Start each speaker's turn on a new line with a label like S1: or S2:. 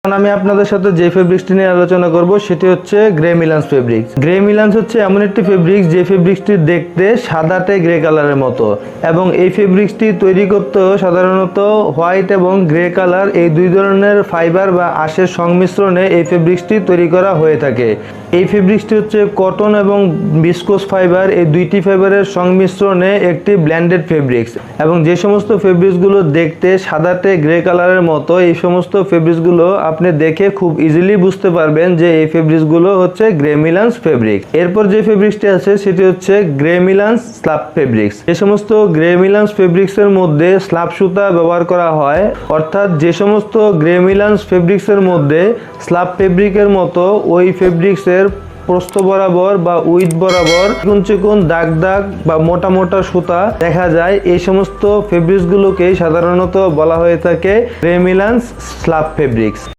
S1: এখন আমি আপনাদের সাথে যে ফেব্রিক্সটি নিয়ে আলোচনা করব সেটি হচ্ছে গ্রে মিলান্স ফেব্রিক্স। গ্রে মিলান্স হচ্ছে এমন একটি ফেব্রিক্স যে ফেব্রিক্সটি দেখতে সাদাটে গ্রে কালারের মতো, এবং এই ফেব্রিক্সটি তৈরি করতে সাধারণত হোয়াইট এবং গ্রে কালার এই দুই ধরনের ফাইবার বা আঁশের সংমিশ্রণে এই ফেব্রিক্সটি তৈরি করা হয়ে থাকে। এই ফেব্রিক্সটি হচ্ছে কটন এবং ভিসকোস ফাইবার, এই দুইটি ফাইবারের সংমিশ্রণে একটি ব্ল্যান্ডেড ফেব্রিক্স, এবং যে সমস্ত ফেব্রিক্সগুলো দেখতে সাদাটে গ্রে কালারের মতো এই সমস্ত ফেব্রিক্সগুলো আপনি দেখে খুব ইজিলি বুঝতে পারবেন যে এই ফেব্রিক্সগুলো হচ্ছে গ্রে মিলান্স ফেব্রিক্স। এরপর যে ফেব্রিক্সটি আছে সেটি হচ্ছে গ্রে মিলান্স স্লাব ফেব্রিক্স। এই সমস্ত গ্রে মিলান্স ফেব্রিক্সের মধ্যে স্লাব সুতা ব্যবহার করা হয়, অর্থাৎ যে সমস্ত গ্রে মিলান্স ফেব্রিক্সের মধ্যে স্লাব ফেব্রিকের মতো ওই ফেব্রিক্সের প্রস্থ বরাবর বা উইথ বরাবর চিকন চিকন দাগ দাগ বা মোটা মোটা সুতা দেখা যায়, এই সমস্ত ফেব্রিক্সগুলোকেই সাধারণত বলা হয়ে থাকে গ্রে মিলান্স স্লাব ফেব্রিক্স।